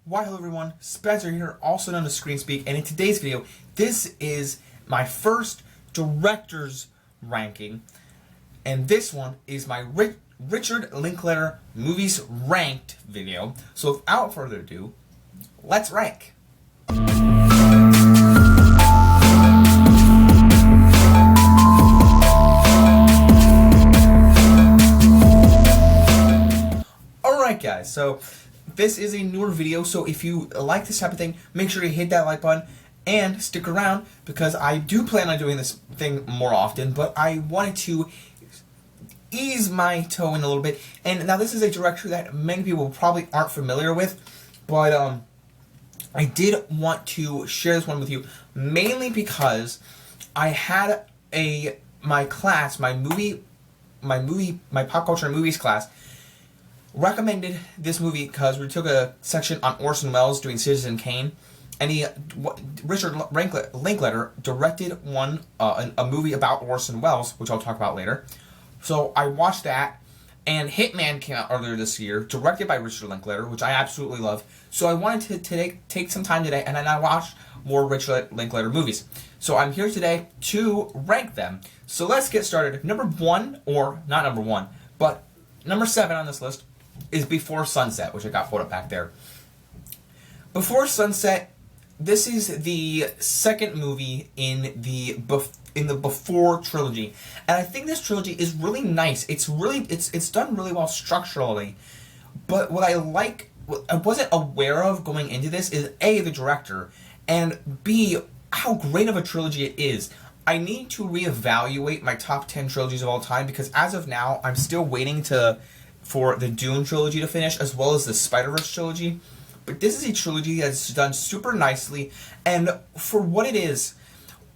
Why hello everyone, Spencer here, also known as ScreenSpeak, and in today's video, this is my first director's ranking, and this one is my Richard Linklater movies ranked video. So without further ado, let's rank. Alright guys, so this is a newer video, so if you like this type of thing, make sure you hit that like button and stick around because I do plan on doing this thing more often, but I wanted to ease my toe in a little bit. And now this is a director that many people probably aren't familiar with, but I did want to share this one with you mainly because I had my pop culture and movies class recommended this movie because we took a section on Orson Welles doing Citizen Kane, and Richard Linklater directed a movie about Orson Welles, which I'll talk about later. So I watched that, and Hitman came out earlier this year, directed by Richard Linklater, which I absolutely love. So I wanted to take some time today, and then I watched more Richard Linklater movies. So I'm here today to rank them. So let's get started. Number 1, or not number 1, but number 7 on this list is Before Sunset, which I got pulled up back there. Before Sunset, this is the second movie in the Before trilogy, and I think this trilogy is really nice. It's done really well structurally, but what I wasn't aware of going into this is A, the director, and B, how great of a trilogy it is. I need to reevaluate my top 10 trilogies of all time because as of now, I'm still waiting for the Dune trilogy to finish, as well as the Spider-Verse trilogy. But this is a trilogy that's done super nicely, and for what it is,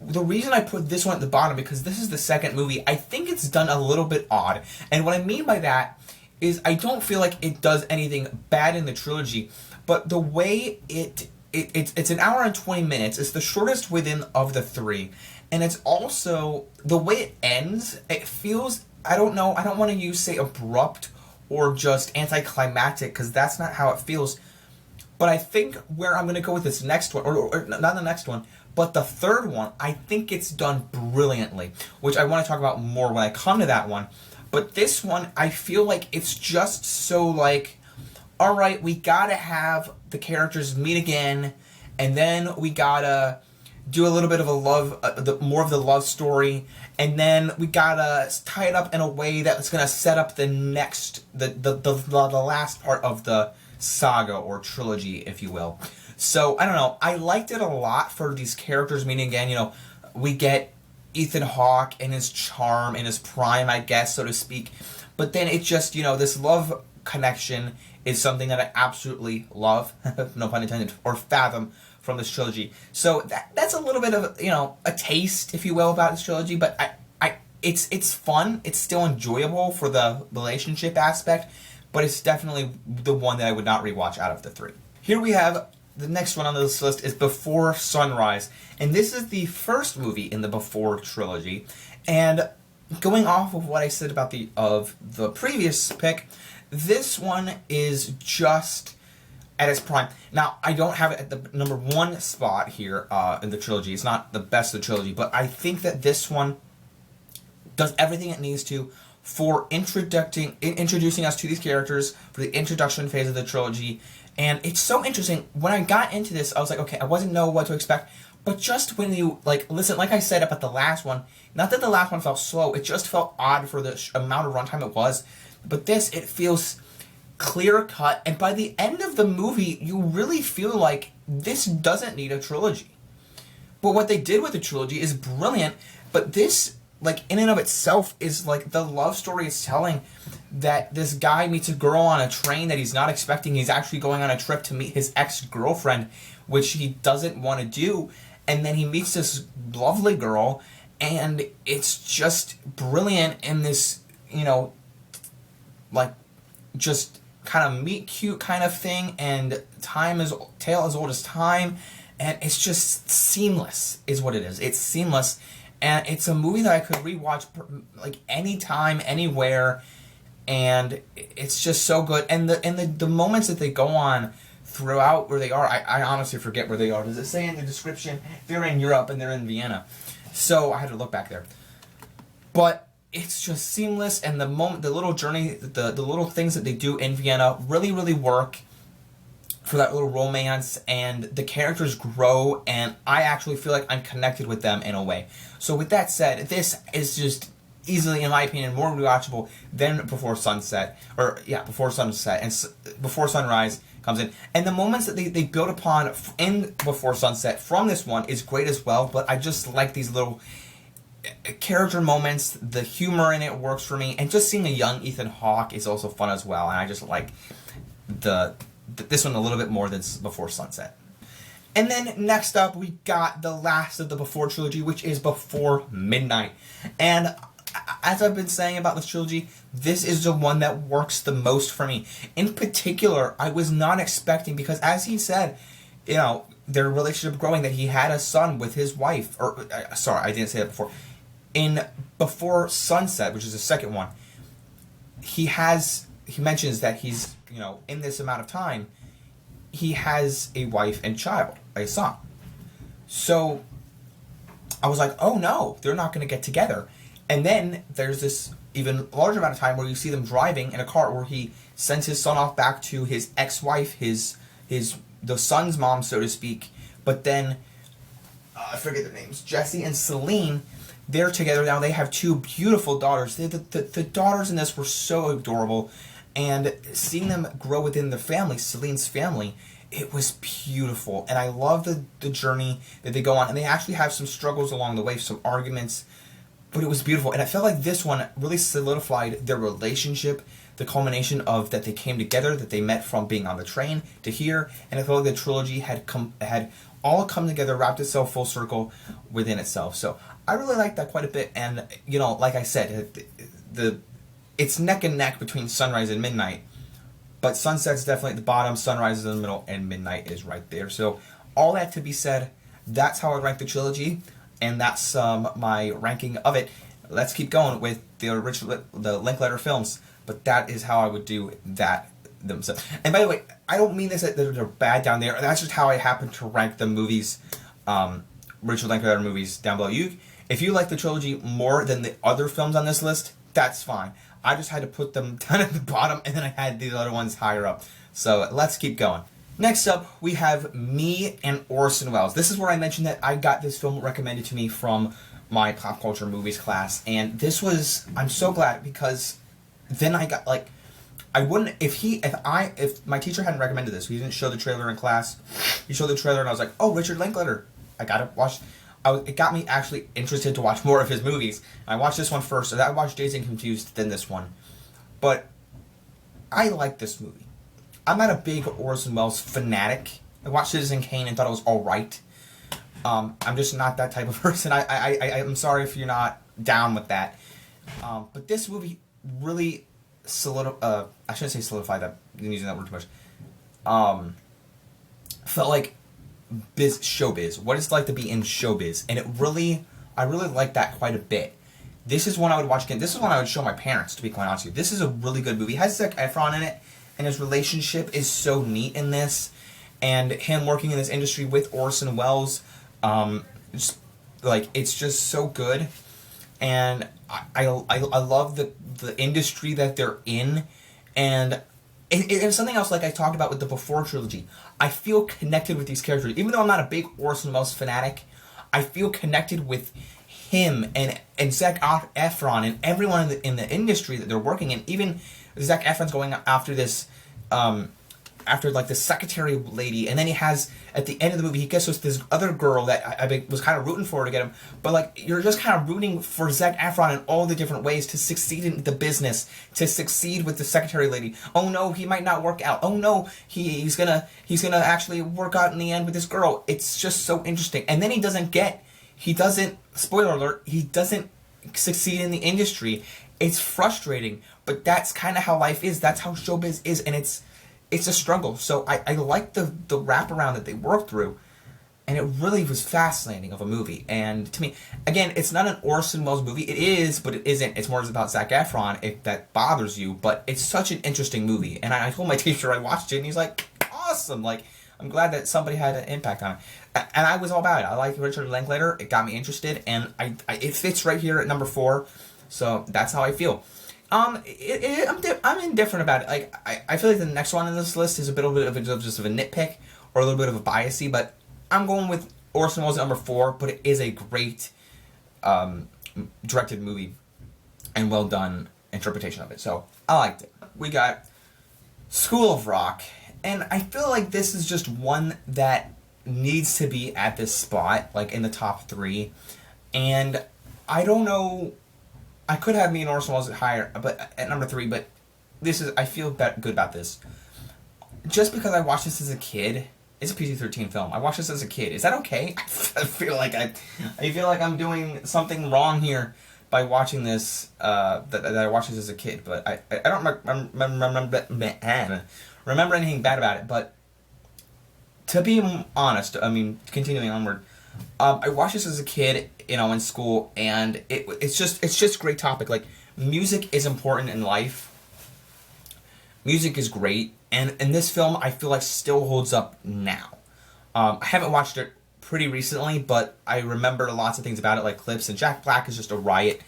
the reason I put this one at the bottom, because this is the second movie, I think it's done a little bit odd. And what I mean by that is I don't feel like it does anything bad in the trilogy, but the way it's an hour and 20 minutes, it's the shortest of the three, and it's also, the way it ends, it feels, I don't want to say abrupt, or just anticlimactic, because that's not how it feels. But I think where I'm going to go with this next one, or not the next one, but the third one, I think it's done brilliantly, which I want to talk about more when I come to that one. But this one, I feel like it's just so like, alright, we gotta have the characters meet again, and then we gotta do a little bit of a more of the love story, and then we gotta tie it up in a way that's gonna set up the last part of the saga or trilogy, if you will. So I don't know. I liked it a lot for these characters meeting again. You know, we get Ethan Hawke and his charm in his prime, I guess, so to speak. But then it's just, this love connection is something that I absolutely love, no pun intended, or fathom from this trilogy. So that's a little bit of, a taste, if you will, about this trilogy, but it's fun, it's still enjoyable for the relationship aspect, but it's definitely the one that I would not rewatch out of the three. Here we have, the next one on this list is Before Sunrise, and this is the first movie in the Before trilogy, and going off of what I said about the previous pick, this one is just at its prime. Now, I don't have it at the number 1 spot here in the trilogy. It's not the best of the trilogy, but I think that this one does everything it needs to for introducing us to these characters, for the introduction phase of the trilogy. And it's so interesting. When I got into this, I was like, okay, I wasn't know what to expect. But just when you, listen, like I said about the last one, not that the last one felt slow, it just felt odd for the amount of runtime it was. But this, it feels clear cut, and by the end of the movie, you really feel like this doesn't need a trilogy. But what they did with the trilogy is brilliant, but this, in and of itself, is the love story is telling that this guy meets a girl on a train that he's not expecting. He's actually going on a trip to meet his ex-girlfriend, which he doesn't want to do, and then he meets this lovely girl, and it's just brilliant in this, just kind of meet cute kind of thing, and tale as old as time, and it's just seamless is what it is. It's seamless, and it's a movie that I could rewatch anytime, anywhere, and it's just so good. And the moments that they go on throughout where they are. I honestly forget where they are. Does it say in the description? They're in Europe and they're in Vienna. So I had to look back there. But it's just seamless, and the little journey, the little things that they do in Vienna really, really work for that little romance, and the characters grow, and I actually feel like I'm connected with them in a way. So with that said, this is just easily, in my opinion, more rewatchable than Before Sunset, Before Sunset, and Before Sunrise comes in. And the moments that they build upon in Before Sunset from this one is great as well, but I just like these little character moments. The humor in it works for me, and just seeing a young Ethan Hawke is also fun as well, and I just like this one a little bit more than Before Sunset. And then next up, we got the last of the Before trilogy, which is Before Midnight. And as I've been saying about this trilogy, this is the one that works the most for me. In particular, I was not expecting, because as he said, you know, their relationship growing, that he had a son with his wife, or, sorry, I didn't say that before. In Before Sunset, which is the second one, he mentions that he's, you know, in this amount of time, he has a wife and child, a son. So I was like, oh no, they're not going to get together. And then there's this even larger amount of time where you see them driving in a car, where he sends his son off back to his ex-wife, the son's mom, so to speak. But then, I forget their names, Jesse and Celine, they're together now. They have two beautiful daughters. The daughters in this were so adorable. And seeing them grow within the family, Celine's family, it was beautiful. And I love the journey that they go on. And they actually have some struggles along the way, some arguments. But it was beautiful. And I felt like this one really solidified their relationship, the culmination of that they came together, that they met from being on the train to here. And I felt like the trilogy had all come together, wrapped itself full circle within itself. So I really liked that quite a bit. And, you know, like I said, it's neck and neck between Sunrise and Midnight. But Sunset's definitely at the bottom, Sunrise is in the middle, and Midnight is right there. So all that to be said, that's how I rank the trilogy. And that's my ranking of it. Let's keep going with the Linklater films, but that is how I would do that themselves. And by the way, I don't mean this that they're bad down there. That's just how I happen to rank the movies, Richard Linklater movies down below. If you like the trilogy more than the other films on this list, that's fine. I just had to put them down at the bottom, and then I had these other ones higher up. So let's keep going. Next up, we have Me and Orson Welles. This is where I mentioned that I got this film recommended to me from my pop culture movies class, and this was, I'm so glad, because then I got, like, I wouldn't, if my teacher hadn't recommended this, he didn't show the trailer in class, he showed the trailer and I was like, oh, Richard Linklater, I gotta watch, it got me actually interested to watch more of his movies. I watched this one first, so I watched Dazed and Confused, then this one, but I like this movie. I'm not a big Orson Welles fanatic. I watched Citizen Kane and thought it was alright. I'm just not that type of person. I'm sorry if you're not down with that. But this movie really I shouldn't say solidified that. I'm using that word too much. Felt like showbiz. What it's like to be in showbiz. And I really like that quite a bit. This is one I would watch again. This is one I would show my parents, to be quite honest with you. This is a really good movie. It has Zac Efron in it. And his relationship is so neat in this, and him working in this industry with Orson Welles, it's just so good, and I love the industry that they're in, and it's something else like I talked about with the Before trilogy. I feel connected with these characters, even though I'm not a big Orson Welles fanatic. I feel connected with him and Zac Efron and everyone in the industry that they're working in. Even Zac Efron's going after this, after like the secretary lady, and then he has, at the end of the movie, he gets with this other girl that I was kind of rooting for to get him, but like, you're just kind of rooting for Zac Efron in all the different ways to succeed in the business, to succeed with the secretary lady. Oh no, he might not work out. Oh no, he's gonna actually work out in the end with this girl. It's just so interesting. And then he doesn't, spoiler alert, he doesn't succeed in the industry. It's frustrating, but that's kind of how life is. That's how showbiz is, and it's a struggle. So I like the wraparound that they worked through, and it really was fascinating of a movie. And to me, again, it's not an Orson Welles movie. It is, but it isn't. It's more about Zac Efron, if that bothers you. But it's such an interesting movie. And I told my teacher I watched it, and he's like, awesome. Like, I'm glad that somebody had an impact on it. And I was all about it. I like Richard Linklater. It got me interested, and it fits right here at number 4. So that's how I feel. I'm indifferent about it. Like, I feel like the next one on this list is a bit of a nitpick or a little bit of a biasy, but I'm going with Orson Welles at number 4. But it is a great directed movie and well done interpretation of it. So I liked it. We got School of Rock, and I feel like this is just one that needs to be at this spot, like in the top 3. And I don't know, I could have me and Orson Welles higher, but at number 3. But I feel good about this, just because I watched this as a kid. It's a PG-13 film. I watched this as a kid. Is that okay? I feel like I'm doing something wrong here by watching this. That I watched this as a kid, but I don't remember anything bad about it. But to be honest, I mean, continuing onward, I watched this as a kid, in school, and it's just a great topic. Like, music is important in life. Music is great, and this film, I feel like, still holds up now. I haven't watched it pretty recently, but I remember lots of things about it, like clips, and Jack Black is just a riot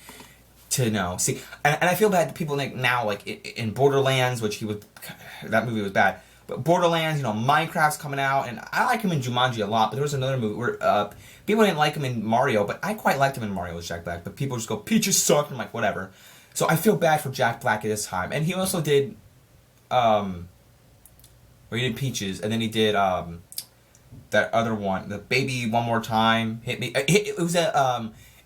to know. See, and I feel bad that people think now, like, in Borderlands, that movie was bad, but Borderlands, Minecraft's coming out, and I like him in Jumanji a lot, but there was another movie where people didn't like him in Mario, but I quite liked him in Mario as Jack Black, but people just go, Peaches suck, and I'm like, whatever. So I feel bad for Jack Black at this time, and he also did, where he did Peaches, and then he did, that other one, the Baby One More Time, Hit Me, it was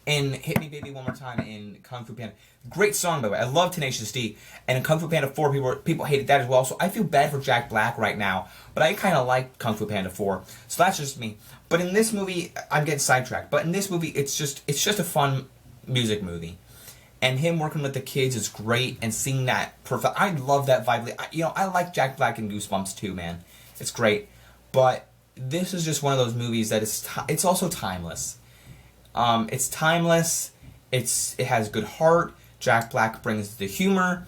in Hit Me Baby One More Time in Kung Fu Panda. Great song, by the way. I love Tenacious D. And in Kung Fu Panda 4, people hated that as well. So I feel bad for Jack Black right now. But I kind of like Kung Fu Panda 4. So that's just me. But in this movie, I'm getting sidetracked. But in this movie, it's just a fun music movie. And him working with the kids is great. And seeing that I love that vibe. I like Jack Black in Goosebumps too, man. It's great. But this is just one of those movies that it's also timeless. It's timeless. It has good heart. Jack Black brings the humor,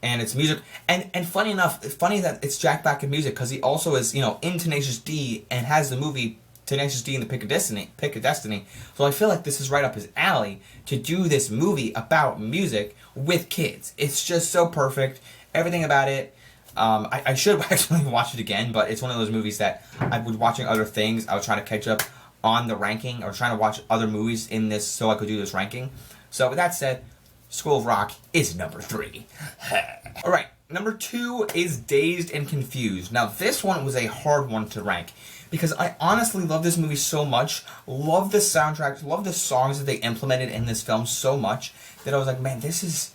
and it's music. And funny that it's Jack Black in music, because he also is, in Tenacious D and has the movie Tenacious D and the Pick of Destiny. So I feel like this is right up his alley to do this movie about music with kids. It's just so perfect. Everything about it. I should actually watch it again, but it's one of those movies that I was watching other things. I was trying to catch up on the ranking. I was trying to watch other movies in this so I could do this ranking. So with that said, School of Rock is number 3. Alright, number 2 is Dazed and Confused. Now this one was a hard one to rank, because I honestly love this movie so much, love the soundtrack, love the songs that they implemented in this film so much, that I was like, man, this is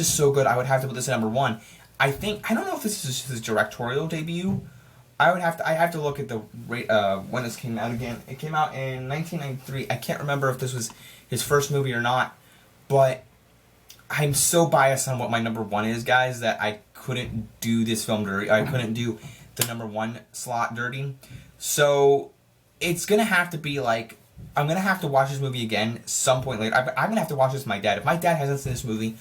so good, I would have to put this at number 1. I don't know if this is his directorial debut. I have to look at the when this came out again. It came out in 1993. I can't remember if this was his first movie or not, but I'm so biased on what my number 1 is, guys, that I couldn't do this film dirty. I couldn't do the number 1 slot dirty. So it's gonna have to be like, I'm gonna have to watch this movie again some point later. I'm gonna have to watch this with my dad. If my dad hasn't seen this movie,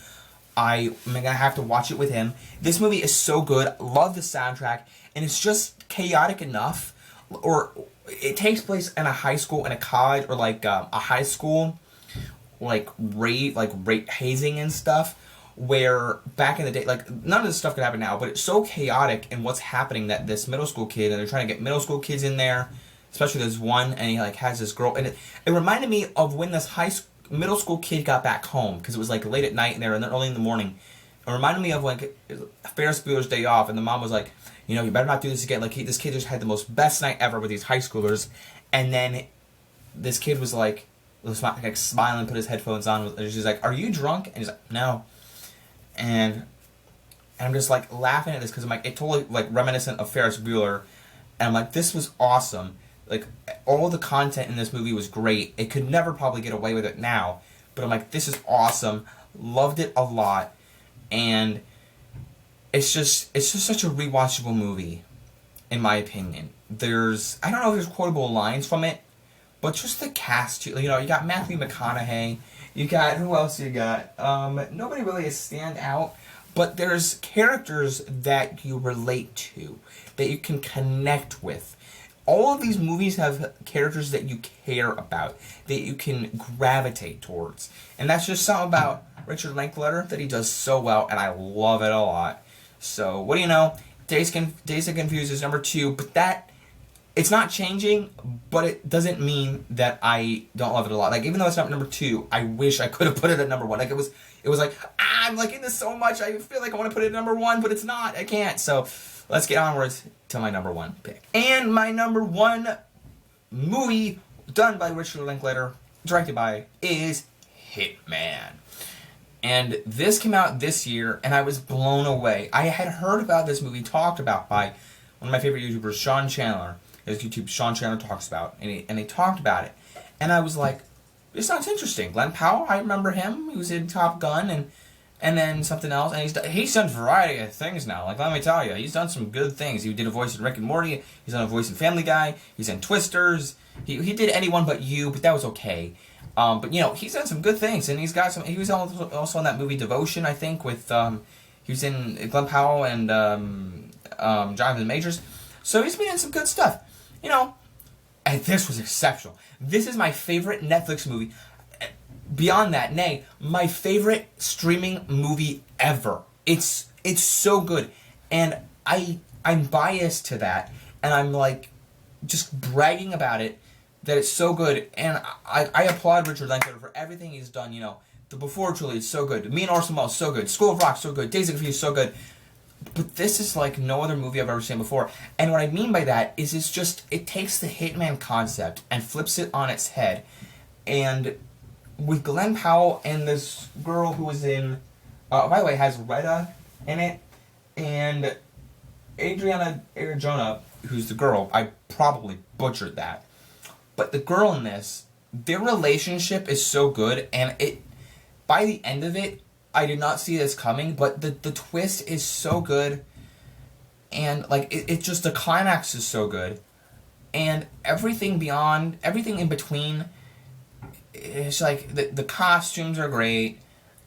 I'm gonna have to watch it with him. This movie is so good. Love the soundtrack, and it's just chaotic enough. Or it takes place in a high school, in a college, or like a high school, like rape hazing and stuff. Where back in the day, like, none of this stuff could happen now, but it's so chaotic in what's happening that this middle school kid, and they're trying to get middle school kids in there, especially there's one, and he like has this girl, and it reminded me of when this middle school kid got back home, because it was like late at night and they were early in the morning. It reminded me of like Ferris Bueller's Day Off, and the mom was like, you better not do this again. Like, this kid just had the most best night ever with these high schoolers, and then this kid was like smiling, put his headphones on, and she's like, "Are you drunk?" And he's like, "No." And I'm just like laughing at this because I'm like, it totally like reminiscent of Ferris Bueller, and I'm like, this was awesome. Like, all the content in this movie was great. It could never probably get away with it now, but I'm like, this is awesome. Loved it a lot, and it's just such a rewatchable movie, in my opinion. I don't know if there's quotable lines from it, but just the cast, you got Matthew McConaughey. You got, who else you got? Nobody really is stand out, but there's characters that you relate to, that you can connect with. All of these movies have characters that you care about, that you can gravitate towards. And that's just something about Richard Linklater that he does so well, and I love it a lot. So, what do you know? Days of Confused is number 2, but that, it's not changing, but it doesn't mean that I don't love it a lot. Like, even though it's not number 2, I wish I could have put it at number 1. Like, it was like, I'm liking this so much, I feel like I want to put it at number 1, but it's not. I can't. So, let's get onwards to my number 1 pick. And my number 1 movie done by Richard Linklater, directed by, is Hitman. And this came out this year, and I was blown away. I had heard about this movie talked about by one of my favorite YouTubers, Sean Chandler. His YouTube, Sean Chandler Talks About, and he talked about it. And I was like, this sounds interesting. Glenn Powell, I remember him. He was in Top Gun, and then something else. And he's done a variety of things now. Like, let me tell you, he's done some good things. He did a voice in Rick and Morty. He's done a voice in Family Guy. He's in Twisters. He did Anyone But You, but that was okay. But, you know, he's done some good things. And he's got some... He was also in that movie Devotion, I think, with... he was in Glenn Powell and Jonathan Majors. So he's been in some good stuff. You know, and this was exceptional. This is my favorite Netflix movie. Beyond that, nay, my favorite streaming movie ever. It's so good. And I'm biased to that. And I'm like, just bragging about it, that it's so good. And I applaud Richard Linklater for everything he's done, you know. The Before trilogy is so good. Me and Orson Welles, so good. School of Rock, so good. Days of Confused, so good. But this is like no other movie I've ever seen before. And what I mean by that is it takes the Hitman concept and flips it on its head. And with Glenn Powell and this girl who was in, by the way, has Retta in it, and Adriana Arjona, who's the girl. I probably butchered that. But the girl in this, their relationship is so good, and by the end of it, I did not see this coming, but the twist is so good, and like it just, the climax is so good, and everything beyond, everything in between, it's like the costumes are great.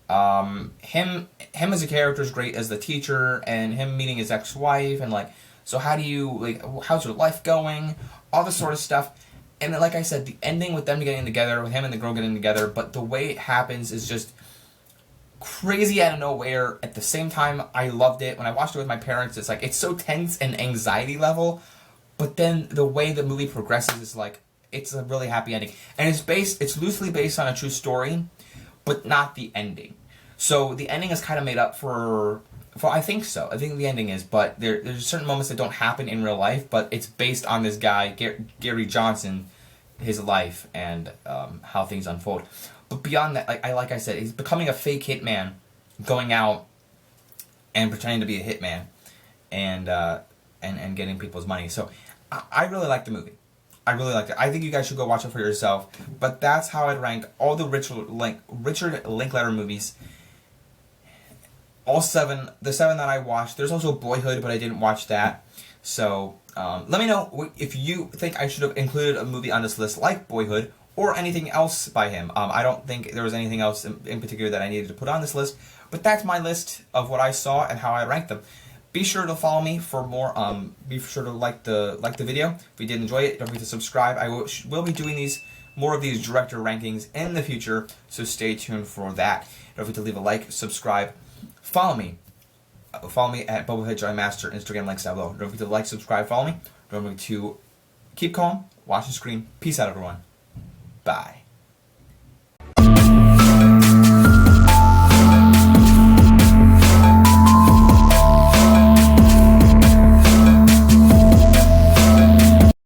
Him as a character is great as the teacher, and him meeting his ex-wife, and like, so how do you, like, how's your life going, all this sort of stuff. And then, like I said, the ending with them getting together, with him and the girl getting together, but the way it happens is just crazy out of nowhere. At the same time, I loved it. When I watched it with my parents, it's like, it's so tense and anxiety level, but then the way the movie progresses is like, it's a really happy ending. And it's loosely based on a true story, but not the ending. So the ending is kind of made up for I think so. I think the ending is, but there's certain moments that don't happen in real life, but it's based on this guy, Gary Johnson, his life, and how things unfold. But beyond that, like I said, he's becoming a fake hitman, going out and pretending to be a hitman, and getting people's money. So I really like the movie. I really liked it. I think you guys should go watch it for yourself. But that's how I'd rank all the Richard Linklater movies. All 7, the 7 that I watched. There's also Boyhood, but I didn't watch that. So let me know if you think I should have included a movie on this list like Boyhood, or anything else by him. I don't think there was anything else in particular that I needed to put on this list, but that's my list of what I saw and how I ranked them. Be sure to follow me for more. Be sure to like the video. If you did enjoy it, don't forget to subscribe. I will be doing more of these director rankings in the future, so stay tuned for that. Don't forget to leave a like, subscribe, follow me. Follow me at Bubblehead Joy Master. Instagram links down below. Don't forget to like, subscribe, follow me. Don't forget to keep calm, watch the screen. Peace out, everyone. Bye.